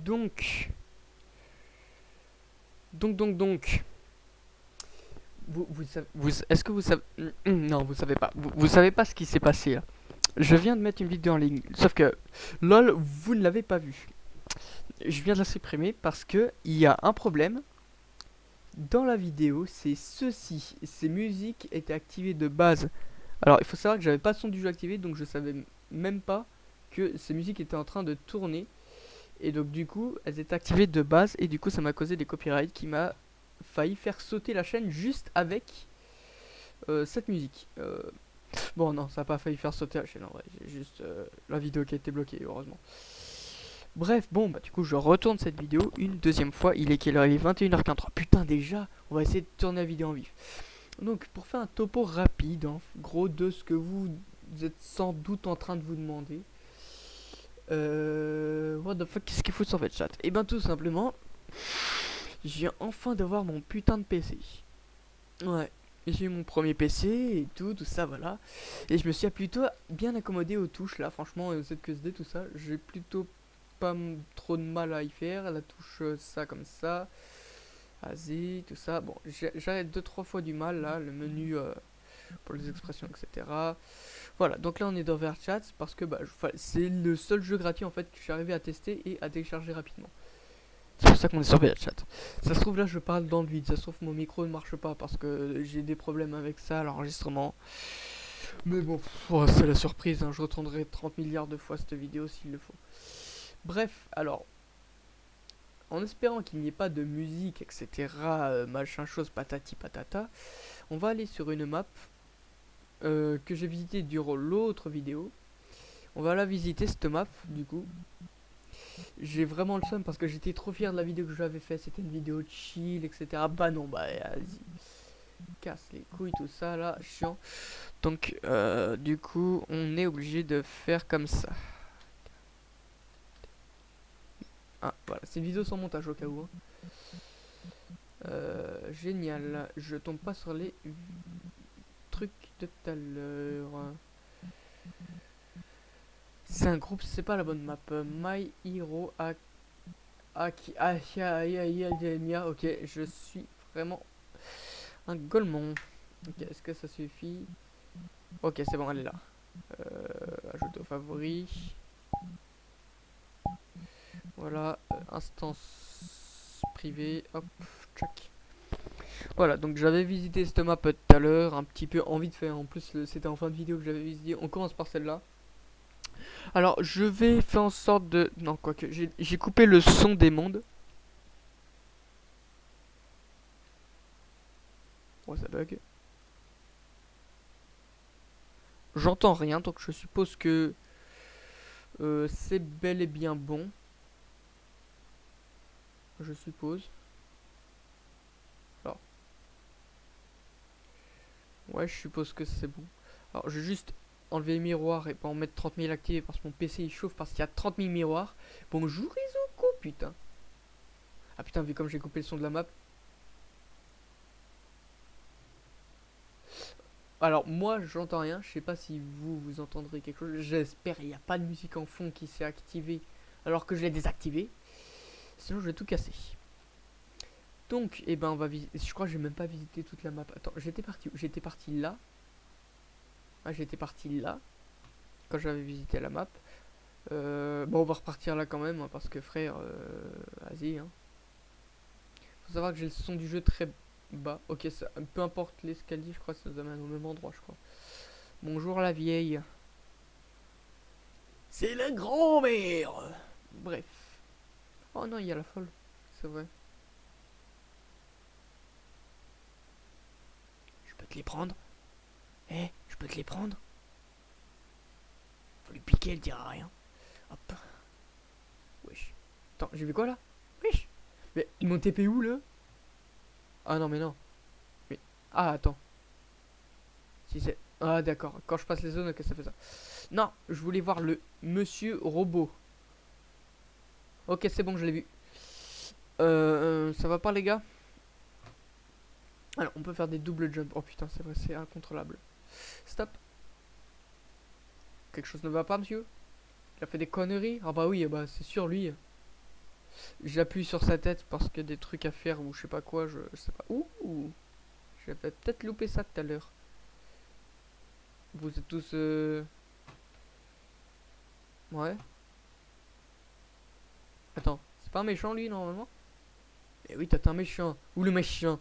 Donc, donc. Est-ce que vous savez... Non, vous savez pas. Vous savez pas ce qui s'est passé là. Je viens de mettre une vidéo en ligne. Sauf que, lol, vous ne l'avez pas vue. Je viens de la supprimer parce que il y a un problème. Dans la vidéo, c'est ceci. Ces musiques étaient activées de base. Alors, il faut savoir que j'avais pas le son du jeu activé, donc je savais même pas que ces musiques étaient en train de tourner. Et donc, du coup, elles étaient activées de base, et du coup, ça m'a causé des copyrights qui m'a failli faire sauter la chaîne juste avec cette musique. Bon, non, ça n'a pas failli faire sauter la chaîne en vrai. J'ai juste la vidéo qui a été bloquée, heureusement. Bref, bon, bah du coup, je retourne cette vidéo une deuxième fois. Il est quelle heure? Il est 21h43. Putain, déjà, on va essayer de tourner la vidéo en vif. Donc, pour faire un topo rapide, en gros, de ce que vous êtes sans doute en train de vous demander. What the fuck, qu'est-ce qu'il faut sur votre chat? Et ben, tout simplement, je viens enfin d'avoir mon putain de PC. Ouais, j'ai eu mon premier PC et tout ça, voilà. Et je me suis plutôt bien accommodé aux touches là, franchement, et aux ZQSD, tout ça. J'ai plutôt pas trop de mal à y faire. La touche ça comme ça, AZ, tout ça. Bon, j'ai 2-3 fois du mal là, le menu pour les expressions, etc. Voilà, donc là on est dans VRChat parce que bah, c'est le seul jeu gratuit en fait que je suis arrivé à tester et à télécharger rapidement. C'est pour ça qu'on est sur VRChat. Ça se trouve là je parle dans le vide, ça se trouve mon micro ne marche pas parce que j'ai des problèmes avec ça, l'enregistrement. Mais bon, c'est la surprise, hein, je retournerai 30 milliards de fois cette vidéo s'il le faut. Bref, alors, en espérant qu'il n'y ait pas de musique, etc., machin chose, patati patata, on va aller sur une map que j'ai visitée durant l'autre vidéo. On va la visiter cette map, du coup. J'ai vraiment le seum parce que j'étais trop fier de la vidéo que j'avais fait. C'était une vidéo chill, etc. Bah non, bah vas-y. Casse les couilles, tout ça là, chiant. Donc, du coup, on est obligé de faire comme ça. Ah, voilà, c'est une vidéo sans montage au cas où. Hein. Génial. Je tombe pas sur les trucs de tout à l'heure. C'est un groupe, c'est pas la bonne map. My Hero Academia. Ok, je suis vraiment un golemon. Ok, est-ce que ça suffit? Ok, c'est bon, elle est là. Ajouter aux favoris. Voilà, instance privée. Hop, check. Voilà, donc j'avais visité cette map tout à l'heure, un petit peu en vite fait. En plus, c'était en fin de vidéo que j'avais visité. On commence par celle-là. Alors, je vais faire en sorte de... Non, quoique, j'ai coupé le son des mondes. Ouais, ça bug. J'entends rien, donc je suppose que c'est bel et bien bon. Je suppose. Alors, ouais, je suppose que c'est bon. Alors, je vais juste enlever les miroirs et pas en mettre 30 000 activés parce que mon PC il chauffe parce qu'il y a 30 000 miroirs. Bonjour Izuku, putain. Ah putain, vu comme j'ai coupé le son de la map. Alors, moi, j'entends rien. Je sais pas si vous entendrez quelque chose. J'espère il n'y a pas de musique en fond qui s'est activée alors que je l'ai désactivée. Sinon, je vais tout casser. Donc, eh ben, on va visiter. Je crois que j'ai même pas visité toute la map. Attends, j'étais parti où? J'étais parti là. Ah, j'étais parti là. Quand j'avais visité la map. Bon, on va repartir là quand même. Hein, parce que frère, vas-y. Hein. Faut savoir que j'ai le son du jeu très bas. Ok, ça, peu importe l'escalier, je crois que ça nous amène au même endroit, je crois. Bonjour la vieille. C'est la grand-mère. Bref. Oh non, il y a la folle. C'est vrai. Je peux te les prendre? Eh, je peux te les prendre? Faut lui piquer, elle dira rien. Hop. Wesh. Attends, j'ai vu quoi là? Wesh. Mais ils m'ont TP où là? Ah non, mais non. Mais. Ah, attends. Si c'est. Ah, d'accord. Quand je passe les zones, ok, ça fait ça. Non, je voulais voir le monsieur robot. Ok, c'est bon, je l'ai vu. Ça va pas, les gars? Alors, on peut faire des double jumps. Oh putain, c'est vrai, c'est incontrôlable. Stop. Quelque chose ne va pas, monsieur? Il a fait des conneries? Ah bah oui, bah c'est sûr, lui. J'appuie sur sa tête parce qu'il y a des trucs à faire ou je sais pas quoi, je sais pas. Ouh, j'avais peut-être loupé ça tout à l'heure. Vous êtes tous... Ouais. Attends, c'est pas un méchant lui normalement? Eh oui, t'es un méchant. Ou le méchant.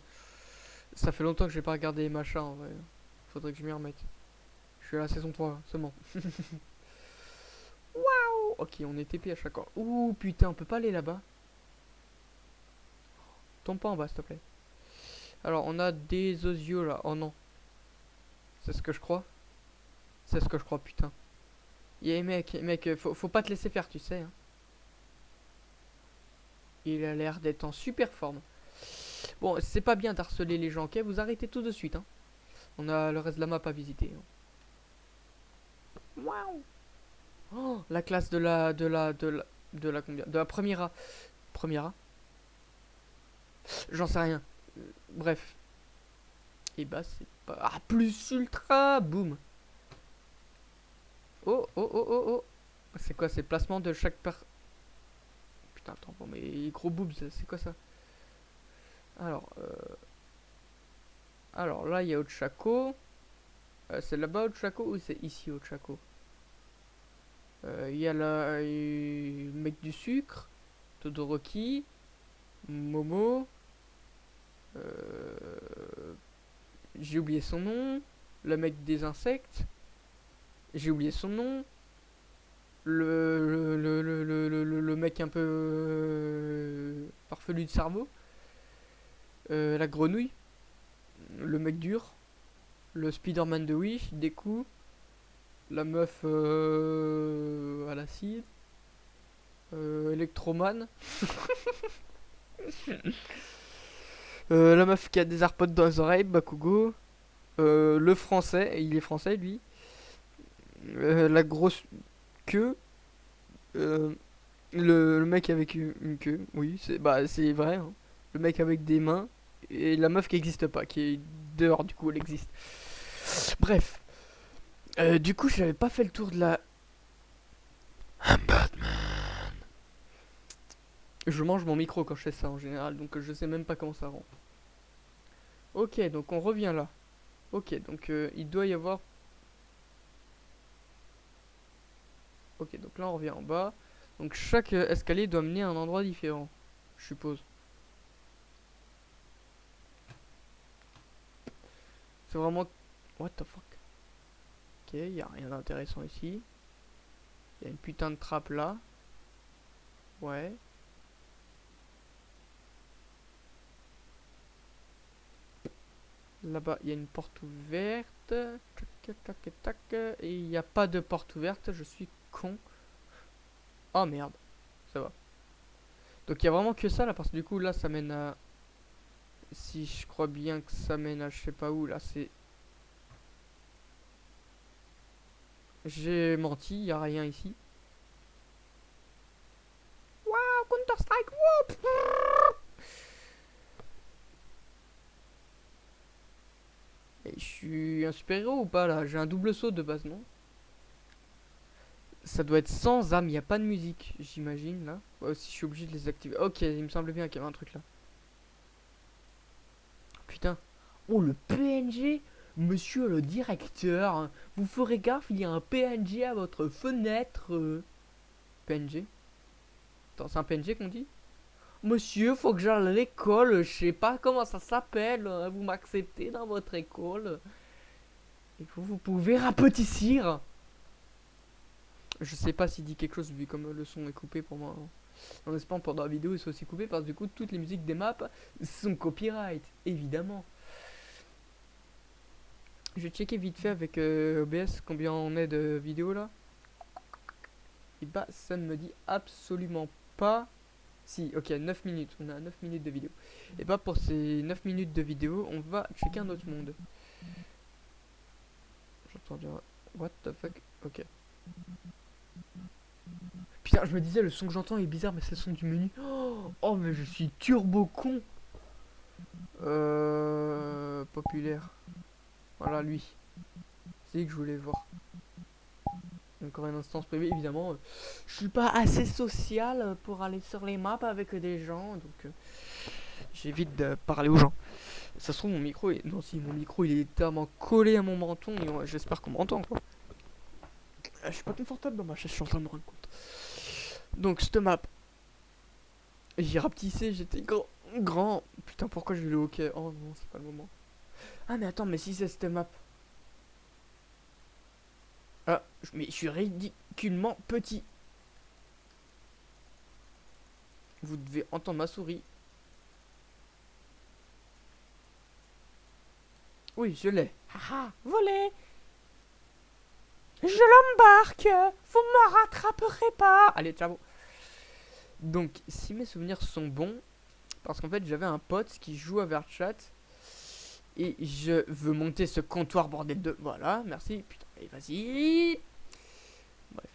Ça fait longtemps que j'ai pas regardé les machins en vrai. Faudrait que je m'y remette. Je suis à la saison 3 seulement. Waouh. Ok, on est TP à chaque fois. Ouh putain, on peut pas aller là-bas. Tombe pas en bas s'il te plaît. Alors on a des osios là. Oh non. C'est ce que je crois. C'est ce que je crois putain. Y'a mec, faut pas te laisser faire tu sais. Hein. Il a l'air d'être en super forme. Bon, c'est pas bien d'harceler les gens, ok? Vous arrêtez tout de suite, hein. On a le reste de la map à visiter. Waouh! Oh, la classe de la combien? De la première A. Première A? J'en sais rien. Bref. Et bah c'est pas... Ah, plus ultra! Boum! Oh, oh, oh, oh, oh! C'est quoi? C'est placement de chaque Putain, attends, bon, mais gros boobs, c'est quoi ça? Alors, Alors là, il y a Ochako. C'est là-bas Ochako ou c'est ici Ochako? Il y a le mec du sucre, Todoroki, Momo. J'ai oublié son nom. Le mec des insectes. J'ai oublié son nom. Le mec un peu farfelu de cerveau. La grenouille. Le mec dur. Le Spider-Man de Wish. Deku. La meuf à l'acide. Electroman. La meuf qui a des AirPods dans les oreilles. Bakugo. Le français. Il est français lui. La grosse queue. Euh, le mec avec une queue, oui, c'est vrai. Hein. Le mec avec des mains et la meuf qui existe pas, qui est dehors, du coup elle existe. Bref, du coup j'avais pas fait le tour de la. I'm Batman. Je mange mon micro quand je fais ça en général, donc je sais même pas comment ça rend. Ok, donc on revient là. Ok, donc il doit y avoir. Ok, donc là on revient en bas. Donc chaque escalier doit mener à un endroit différent, je suppose. C'est vraiment... What the fuck? Ok, y a rien d'intéressant ici. Y a une putain de trappe là. Ouais. Là-bas, il y a une porte ouverte. Tac, tac, tac, tac. Et il n'y a pas de porte ouverte. Je suis con. Oh merde. Ça va. Donc il y a vraiment que ça là. Parce que du coup, là, ça mène à... Si je crois bien que ça mène à je sais pas où. Là, c'est... J'ai menti. Il n'y a rien ici. Waouh, Counter-Strike. Whoop. Et je suis un super-héros ou pas là? J'ai un double saut de base, non? Ça doit être sans âme, il n'y a pas de musique, j'imagine là. Ouais, si je suis obligé de les activer. Ok, il me semblait bien qu'il y avait un truc là. Putain. Oh, le PNG. Monsieur le directeur, vous ferez gaffe, il y a un PNG à votre fenêtre. PNG? Attends, c'est un PNG qu'on dit? Monsieur, faut que j'aille à l'école, je sais pas comment ça s'appelle. Vous m'acceptez dans votre école? Et vous pouvez rapetissir. Je sais pas s'il dit quelque chose vu comme le son est coupé pour moi. En espérant pendant la vidéo il soit aussi coupé parce que du coup toutes les musiques des maps sont copyright, évidemment. Je vais checker vite fait avec OBS combien on est de vidéos là. Et bah ça ne me dit absolument pas. Si, ok, 9 minutes, on a 9 minutes de vidéo. Et bah pour ces 9 minutes de vidéo, on va checker un autre monde. J'entends dire... What the fuck? Ok. Putain, je me disais, le son que j'entends est bizarre, mais c'est le son du menu. Oh, mais je suis turbo con. Populaire. Voilà, lui. C'est lui que je voulais voir. encore une instance privée, évidemment. Je suis pas assez social pour aller sur les maps avec des gens, donc j'évite de parler aux gens. Ça se trouve, mon micro est... Non, si, mon micro, il est tellement collé à mon menton, et j'espère qu'on m'entend, quoi. Je suis pas confortable dans ma chaise, je suis en train de me rendre compte. Donc, cette map, j'ai rapetissé, j'étais grand. Putain, pourquoi j'ai le hockey? Oh non, c'est pas le moment. Ah, mais attends, mais si c'est cette map. Ah, mais je suis ridiculement petit. Vous devez entendre ma souris. Oui, je l'ai. Haha, volé. Je l'embarque. Vous me rattraperez pas. Allez, ciao. Donc, si mes souvenirs sont bons, parce qu'en fait, j'avais un pote qui joue à Verchat. Et je veux monter ce comptoir, bordel de... Voilà, merci. Putain, allez, vas-y. Bref.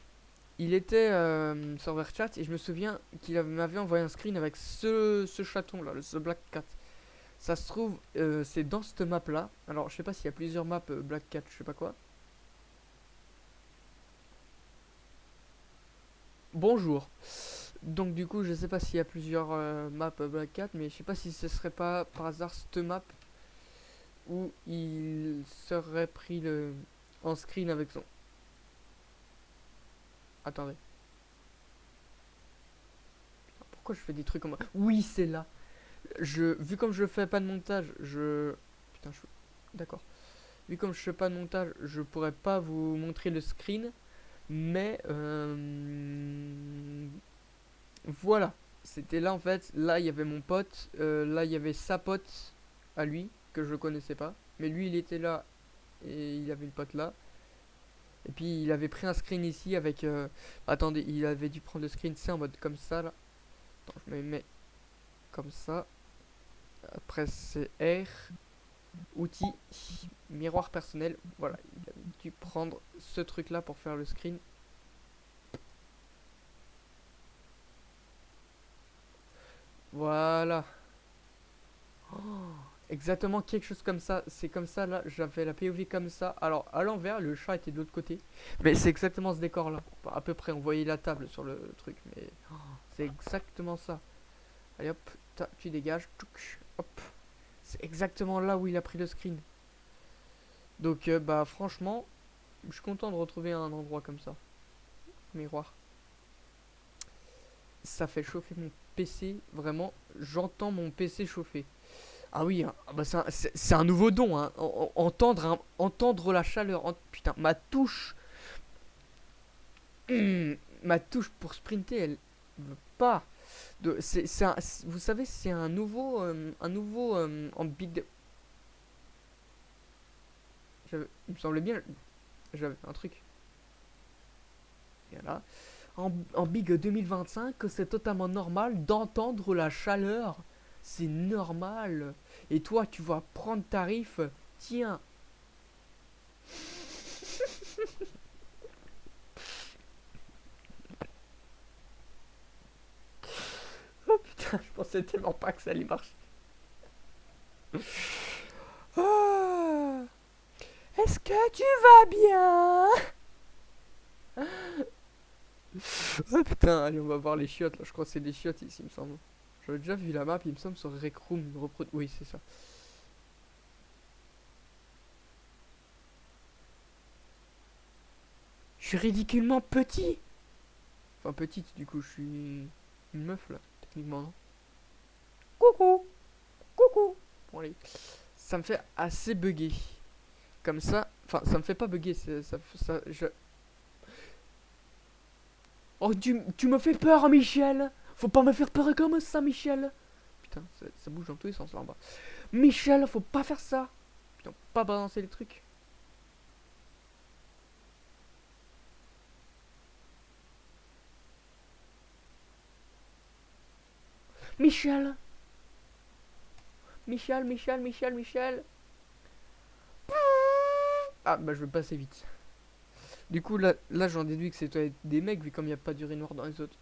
Il était sur Verchat et je me souviens qu'il m'avait envoyé un screen avec ce chaton là, ce Black Cat. Ça se trouve, c'est dans cette map là. Alors, je sais pas s'il y a plusieurs maps Black Cat, je sais pas quoi. Bonjour. Donc, du coup, je sais pas s'il y a plusieurs maps Black Cat, mais je sais pas si ce serait pas par hasard cette map où il serait pris en screen avec son. Attendez. Pourquoi je fais des trucs comme... Oui, c'est là. Vu comme je fais pas de montage, Putain, d'accord. Vu comme je fais pas de montage, je pourrais pas vous montrer le screen. Mais... Voilà. C'était là, en fait. Là, il y avait mon pote. Là, il y avait sa pote à lui, que je connaissais pas. Mais lui, il était là. Et il avait le pote là. Et puis, il avait pris un screen ici avec... Attendez, il avait dû prendre le screen, c'est en mode comme ça, là. Attends, je me mets comme ça. Après, c'est R. Outils. Miroir personnel. Voilà, il avait dû prendre ce truc-là pour faire le screen. Voilà. Oh, exactement quelque chose comme ça. C'est comme ça, là. J'avais la POV comme ça. Alors, à l'envers, le chat était de l'autre côté. Mais c'est exactement ce décor-là. Enfin, à peu près, on voyait la table sur le truc. Mais oh, c'est exactement ça. Allez hop, tu dégages. Hop. C'est exactement là où il a pris le screen. Donc, bah, franchement, je suis content de retrouver un endroit comme ça. Miroir. Ça fait chauffer mon PC. Vraiment, j'entends mon PC chauffer. Ah oui, hein, bah c'est un nouveau don. Hein. Entendre la chaleur. Putain, ma touche. Ma touche pour sprinter, elle veut pas. Vous savez, c'est un nouveau en big. Il me semblait bien. J'avais un truc. Voilà. En Big 2025, c'est totalement normal d'entendre la chaleur. C'est normal. Et toi, tu vas prendre tarif. Tiens. Oh putain, je pensais tellement pas que ça allait marcher. Oh, est-ce que tu vas bien? Oh putain, allez, on va voir les chiottes là. Je crois que c'est des chiottes ici, il me semble. J'avais déjà vu la map, il me semble, sur Rec Room. Oui, c'est ça. Je suis ridiculement petit. Enfin, petite, du coup, je suis une meuf là, techniquement, non? Coucou. Coucou. Bon, allez. Ça me fait assez bugger. Comme ça. Enfin, ça me fait pas bugger, Oh, tu me fais peur, Michel. Faut pas me faire peur comme ça, Michel. Putain, ça bouge dans tous les sens là en bas. Michel, faut pas faire ça. Putain, pas balancer les trucs. Michel. Michel. Ah, bah je vais passer vite. Du coup, là j'en déduis que c'est toilettes des mecs, vu comme il n'y a pas d'urinoir dans les autres.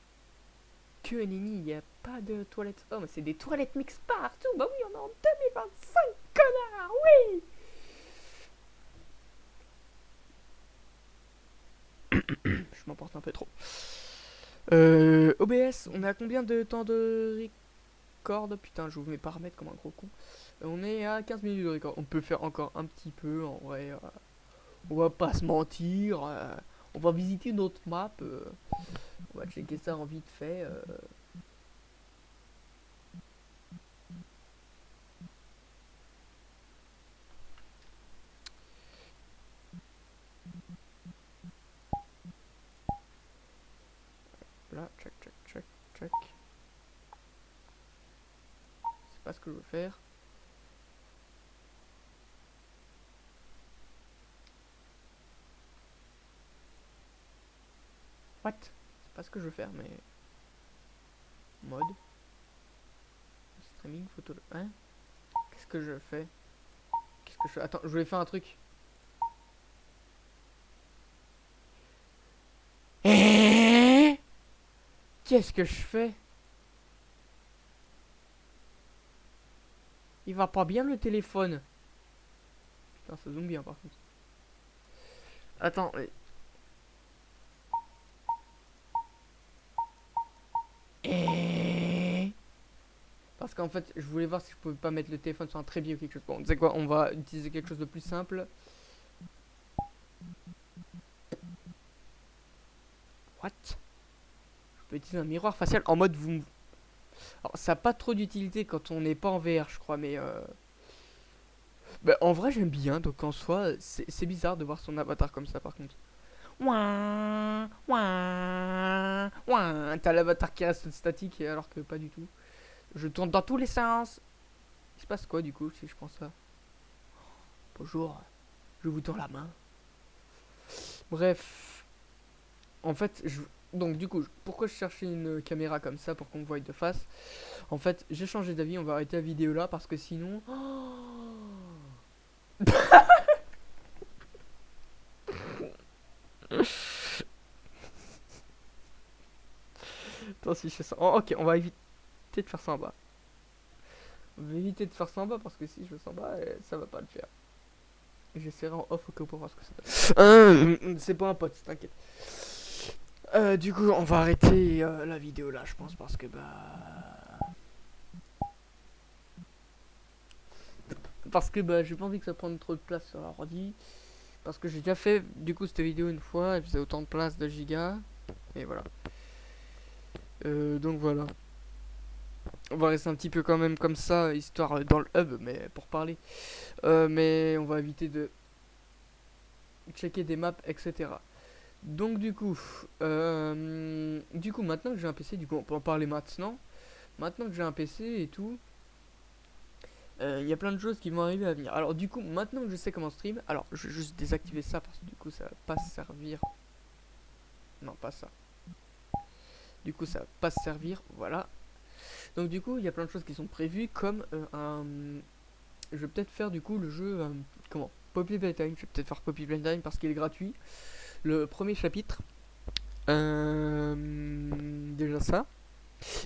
Que Nini, il n'y a pas de toilettes. Oh, mais c'est des toilettes mixtes partout. Bah oui, on est en 2025, connard, oui. Je m'emporte un peu trop. OBS, on est à combien de temps de record? Putain, j'ouvre mes paramètres comme un gros con. On est à 15 minutes de record. On peut faire encore un petit peu, en vrai. On va pas se mentir. On va visiter une autre map. On va checker ça en vite fait. Là, check, check, check, check. C'est pas ce que je veux faire. What? C'est pas ce que je veux faire, mais... Mode. Streaming, photo... Hein? Qu'est-ce que je fais? Qu'est-ce que je... Attends, je voulais faire un truc. Qu'est-ce que je fais? Il va pas bien le téléphone. Putain, ça zoome bien par contre. Attends, mais... Parce qu'en fait, je voulais voir si je pouvais pas mettre le téléphone sur un trépied ou quelque chose. Bon, tu sais quoi, on va utiliser quelque chose de plus simple. What? Je peux utiliser un miroir facial en mode vous... Alors, ça n'a pas trop d'utilité quand on n'est pas en VR, je crois, mais... Bah, en vrai, j'aime bien, donc en soi, c'est bizarre de voir son avatar comme ça, par contre. Ouin, ouin, ouin. T'as l'avatar qui reste statique, alors que pas du tout. Je tourne dans tous les sens. Il se passe quoi, du coup, si je prends ça? Bonjour, je vous tends la main. Bref. En fait, donc du coup, pourquoi je cherchais une caméra comme ça pour qu'on me voie de face? En fait, j'ai changé d'avis, on va arrêter la vidéo là parce que sinon... Attends, si je fais ça... Oh, ok, on va éviter de faire ça en bas. On va éviter de faire ça en bas parce que si je fais ça en bas, ça va pas le faire. J'essaierai en off au cas où pour voir ce que ça donne. C'est pas un pote, t'inquiète. Du coup, on va arrêter la vidéo là, je pense, parce que j'ai pas envie que ça prenne trop de place sur l'ordi. Parce que j'ai déjà fait du coup cette vidéo une fois, elle faisait autant de place de gigas. Et voilà. Donc voilà. On va rester un petit peu quand même comme ça, histoire dans le hub, mais pour parler. Mais on va éviter de checker des maps, etc. Donc du coup maintenant que j'ai un PC, du coup on peut en parler maintenant. Maintenant que j'ai un PC et tout, il y a plein de choses qui vont arriver à venir. Alors du coup maintenant que je sais comment stream, alors je vais juste désactiver ça parce que du coup ça va pas servir. Non pas ça. Du coup ça va pas servir, voilà. Donc du coup il y a plein de choses qui sont prévues comme je vais peut-être faire du coup le jeu comment Poppy Playtime. Je vais peut-être faire Poppy Playtime parce qu'il est gratuit. Le premier chapitre. Déjà ça.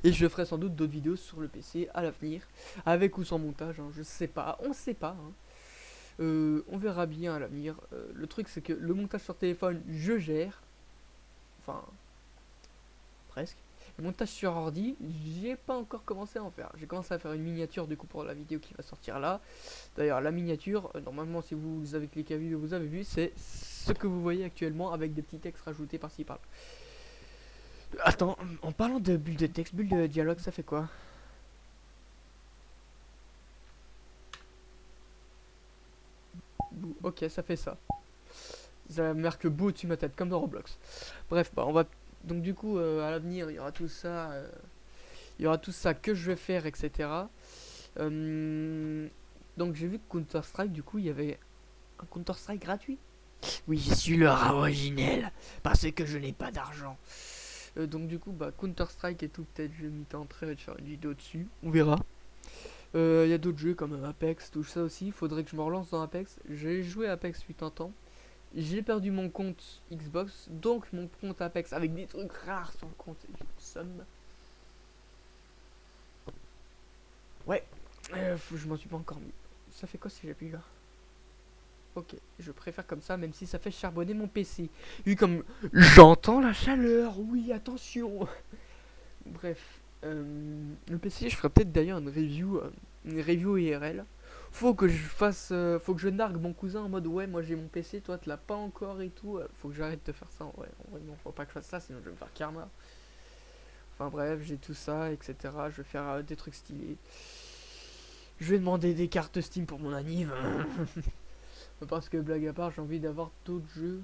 Et je ferai sans doute d'autres vidéos sur le PC à l'avenir, avec ou sans montage, hein, je sais pas, on sait pas. Hein. On verra bien à l'avenir. Le truc c'est que le montage sur téléphone, je gère. Enfin, presque. Le montage sur ordi, j'ai pas encore commencé à en faire. J'ai commencé à faire une miniature du coup pour la vidéo qui va sortir là. D'ailleurs, la miniature, normalement, si vous avez cliqué à la vidéo, vous avez vu, c'est ce que vous voyez actuellement avec des petits textes rajoutés par-ci par-là. Attends, en parlant de bulle de texte, bulle de dialogue, ça fait quoi? Ok, ça fait ça. Ça marque beau au-dessus de ma tête, comme dans Roblox. Bref, on va... Donc du coup, à l'avenir, il y aura tout ça... il y aura tout ça que je vais faire, etc. Donc j'ai vu que Counter-Strike, du coup, il y avait un Counter-Strike gratuit. Oui, je suis le rat originel, parce que je n'ai pas d'argent. Donc du coup, Counter-Strike et tout, peut-être je vais tenterai de faire une vidéo dessus, on verra. Il y a d'autres jeux comme Apex, tout ça aussi, il faudrait que je me relance dans Apex. J'ai joué à Apex fut un temps. J'ai perdu mon compte Xbox, donc mon compte Apex avec des trucs rares sur le compte, somme. Ouais, je m'en suis pas encore mis. Ça fait quoi si j'appuie là? Ok, je préfère comme ça, même si ça fait charbonner mon PC. Oui, comme j'entends la chaleur, oui, attention. Bref, le PC, je ferai peut-être d'ailleurs une review IRL. Faut que je nargue mon cousin en mode ouais, moi j'ai mon PC, toi tu l'as pas encore et tout. Faut que j'arrête de faire ça. Ouais, en vrai, non, faut pas que je fasse ça, sinon je vais me faire karma. Enfin bref, j'ai tout ça, etc. Je vais faire des trucs stylés. Je vais demander des cartes Steam pour mon anniv. Parce que blague à part, j'ai envie d'avoir d'autres jeux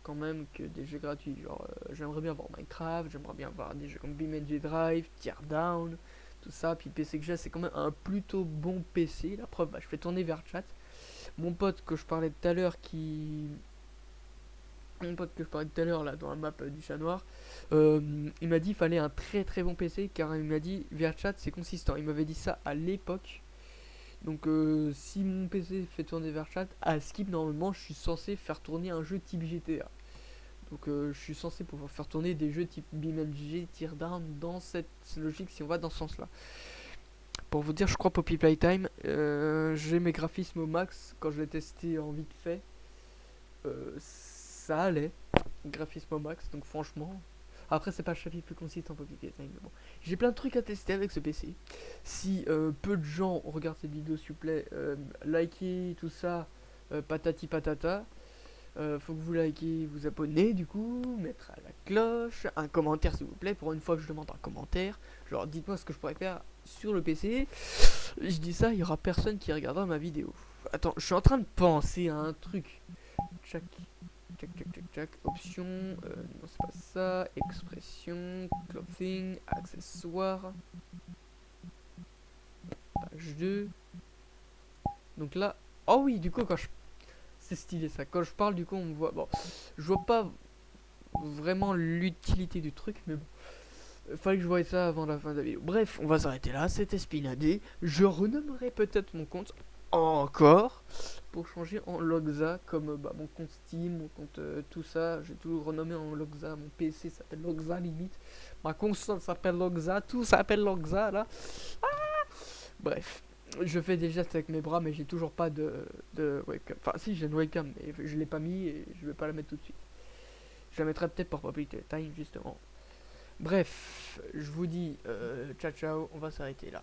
quand même que des jeux gratuits. Genre, j'aimerais bien avoir Minecraft, j'aimerais bien avoir des jeux comme BeamNG Drive, Teardown, tout ça. Puis le PC que j'ai, c'est quand même un plutôt bon PC. La preuve, bah, je fais tourner vers chat. Mon pote que je parlais tout à l'heure qui. Mon pote que je parlais tout à l'heure là dans la map du chat noir, il m'a dit qu'il fallait un très très bon PC car il m'a dit VRChat c'est consistant. Il m'avait dit ça à l'époque. Donc si mon PC fait tourner VRChat, à Skip normalement je suis censé faire tourner un jeu type GTA. Donc je suis censé pouvoir faire tourner des jeux type BeamNG, Teardown dans cette logique si on va dans ce sens là. Pour vous dire, je crois Poppy Playtime, j'ai mes graphismes au max quand je l'ai testé en vite fait. Ça allait, graphisme au max, donc franchement. Après, c'est pas le chapitre plus consistant Poppy Playtime, mais bon. J'ai plein de trucs à tester avec ce PC. Si peu de gens regardent cette vidéo, s'il vous plaît, likez tout ça, patati patata. Faut que vous likez, vous abonnez du coup, mettre à la cloche, un commentaire s'il vous plaît. Pour une fois que je demande un commentaire, genre dites-moi ce que je pourrais faire sur le PC. Je dis ça, il y aura personne qui regardera ma vidéo. Attends, je suis en train de penser à un truc. Tchac, tchac, tchac, tchac, tchac. Option, non c'est pas ça. Expression, clothing, accessoires. Page 2. Donc là, oh oui, du coup, quand je. C'est stylé ça. Quand je parle, du coup, on me voit. Bon, je vois pas vraiment l'utilité du truc, mais bon. Fallait que je voie ça avant la fin de la vidéo. Bref, on va s'arrêter là. C'était Spinadé. Je renommerai peut-être mon compte encore pour changer en Logza comme mon compte Steam, mon compte tout ça. J'ai tout renommé en Logza. Mon PC s'appelle Logza limite. Ma console s'appelle Logza. Tout s'appelle Logza là. Bref. Je fais des gestes avec mes bras, mais j'ai toujours pas de webcam. Enfin, si, j'ai une webcam, mais je l'ai pas mis et je vais pas la mettre tout de suite. Je la mettrai peut-être pour Public Time, justement. Bref, je vous dis ciao ciao, on va s'arrêter là.